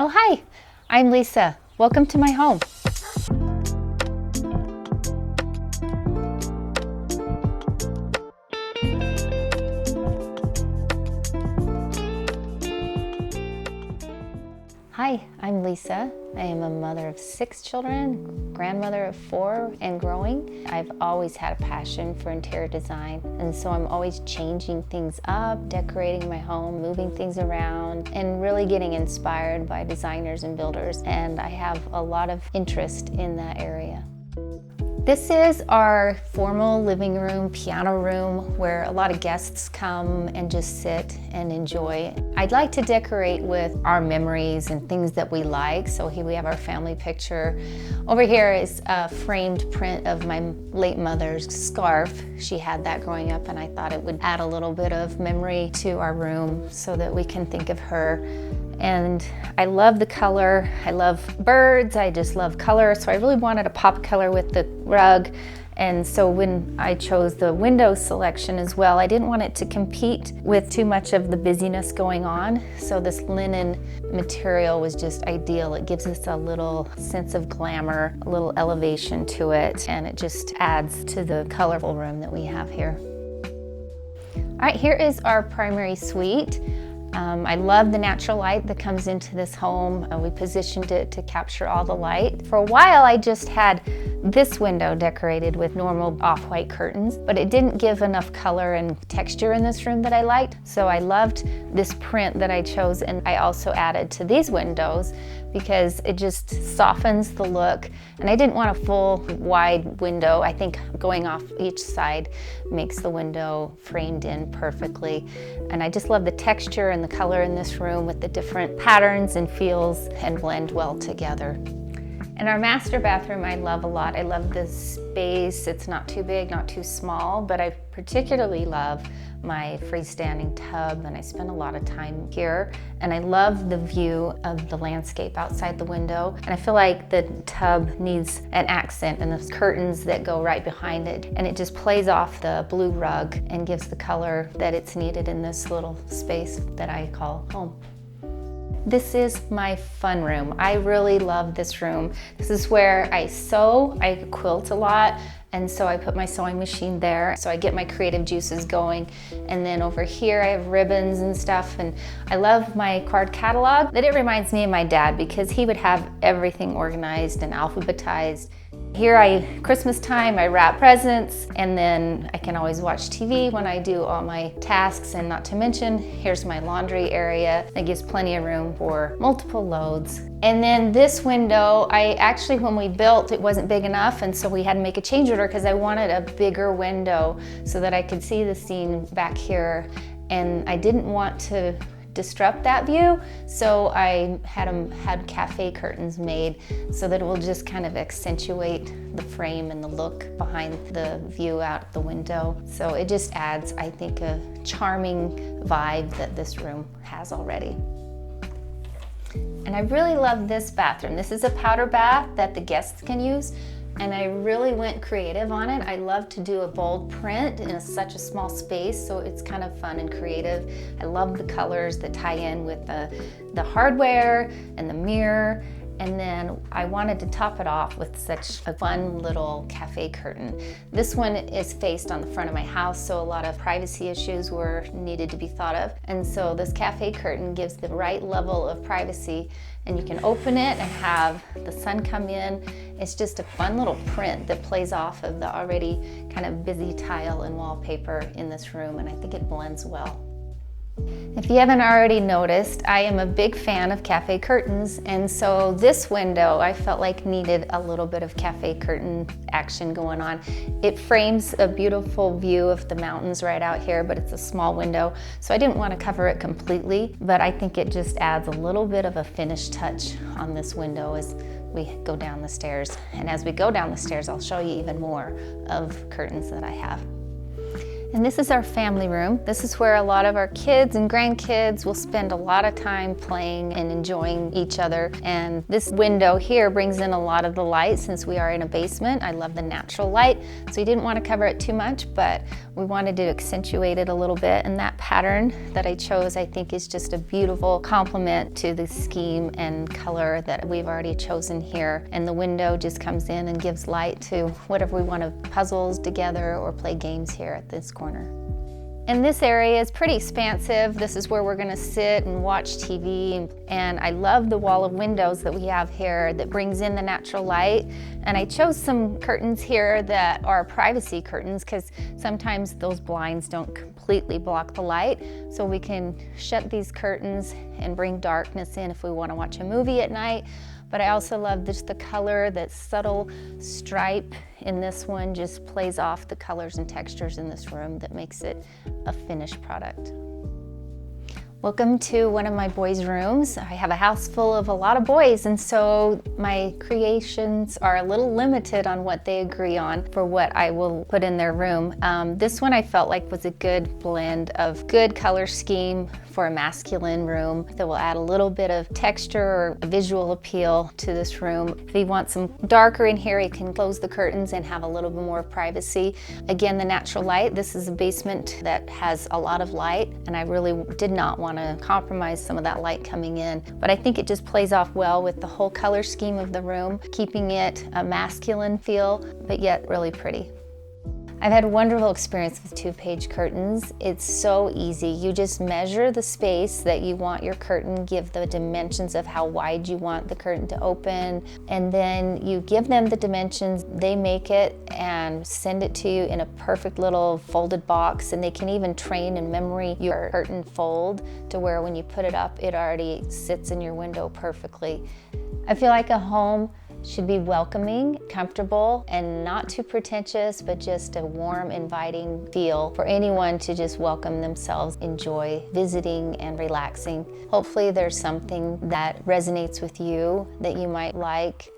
Oh, hi, I'm Lisa. Welcome to my home. Hi, I'm Lisa. I am a mother of 6 children, grandmother of 4 and growing. I've always had a passion for interior design, and so I'm always changing things up, decorating my home, moving things around, and really getting inspired by designers and builders, and I have a lot of interest in that area. This is our formal living room, piano room, where a lot of guests come and just sit and enjoy. I'd like to decorate with our memories and things that we like. So here we have our family picture. Over here is a framed print of my late mother's scarf. She had that growing up, and I thought it would add a little bit of memory to our room so that we can think of her. And I love the color. I love birds. I just love color. So I really wanted a pop color with the rug. And so when I chose the window selection as well, I didn't want it to compete with too much of the busyness going on. So this linen material was just ideal. It gives us a little sense of glamour, a little elevation to it, and it just adds to the colorful room that we have here. All right, here is our primary suite. I love the natural light that comes into this home. We positioned it to capture all the light. For a while, I just had this window decorated with normal off-white curtains, but it didn't give enough color and texture in this room that I liked. So I loved this print that I chose, and I also added to these windows because it just softens the look. And I didn't want a full wide window. I think going off each side makes the window framed in perfectly. And I just love the texture and the color in this room with the different patterns and feels and blend well together. And our master bathroom I love a lot. I love the space. It's not too big, not too small, but I particularly love my freestanding tub, and I spend a lot of time here. And I love the view of the landscape outside the window. And I feel like the tub needs an accent, and the curtains that go right behind it. And it just plays off the blue rug and gives the color that it's needed in this little space that I call home. This is my fun room. I really love this room. This is where I sew. I quilt a lot, and so I put my sewing machine there. So I get my creative juices going. And then over here I have ribbons and stuff, and I love my card catalog. That it reminds me of my dad because he would have everything organized and alphabetized. Here Christmas time, I wrap presents, and then I can always watch TV when I do all my tasks, and not to mention, here's my laundry area that gives plenty of room for multiple loads. And then this window, when we built, it wasn't big enough, and so we had to make a change order because I wanted a bigger window so that I could see the scene back here, and I didn't want to disrupt that view, so I had cafe curtains made so that it will just kind of accentuate the frame and the look behind the view out the window. So it just adds, I think, a charming vibe that this room has already. And I really love this bathroom. This is a powder bath that the guests can use, and I really went creative on it. I love to do a bold print in such a small space, so it's kind of fun and creative. I love the colors that tie in with the hardware and the mirror. And then I wanted to top it off with such a fun little cafe curtain. This one is faced on the front of my house, so a lot of privacy issues needed to be thought of. And so this cafe curtain gives the right level of privacy, and you can open it and have the sun come in. It's just a fun little print that plays off of the already kind of busy tile and wallpaper in this room, and I think it blends well. If you haven't already noticed, I am a big fan of cafe curtains, and so this window I felt like needed a little bit of cafe curtain action going on. It frames a beautiful view of the mountains right out here, but it's a small window, so I didn't want to cover it completely, but I think it just adds a little bit of a finished touch on this window as we go down the stairs. And as we go down the stairs, I'll show you even more of curtains that I have. And this is our family room. This is where a lot of our kids and grandkids will spend a lot of time playing and enjoying each other. And this window here brings in a lot of the light since we are in a basement. I love the natural light, so we didn't want to cover it too much, but we wanted to accentuate it a little bit. And that pattern that I chose, I think, is just a beautiful complement to the scheme and color that we've already chosen here. And the window just comes in and gives light to whatever we want to puzzles together or play games here at this corner. And this area is pretty expansive. This is where we're gonna sit and watch TV. And I love the wall of windows that we have here that brings in the natural light. And I chose some curtains here that are privacy curtains because sometimes those blinds don't completely block the light. So we can shut these curtains and bring darkness in if we wanna watch a movie at night. But I also love just the color, that subtle stripe in this one just plays off the colors and textures in this room that makes it a finished product. Welcome to one of my boys' rooms. I have a house full of a lot of boys, and so my creations are a little limited on what they agree on for what I will put in their room. This one I felt like was a good blend of good color scheme for a masculine room that will add a little bit of texture or visual appeal to this room. If he wants some darker in here, he can close the curtains and have a little bit more privacy. Again, the natural light. This is a basement that has a lot of light, and I really did not want to compromise some of that light coming in. But I think it just plays off well with the whole color scheme of the room, keeping it a masculine feel, but yet really pretty. I've had a wonderful experience with two-page curtains. It's so easy. You just measure the space that you want your curtain, give the dimensions of how wide you want the curtain to open, and then you give them the dimensions, they make it and send it to you in a perfect little folded box, and they can even train in memory your curtain fold to where when you put it up, it already sits in your window perfectly. I feel like a home should be welcoming, comfortable, and not too pretentious, but just a warm, inviting feel for anyone to just welcome themselves, enjoy visiting and relaxing. Hopefully there's something that resonates with you that you might like.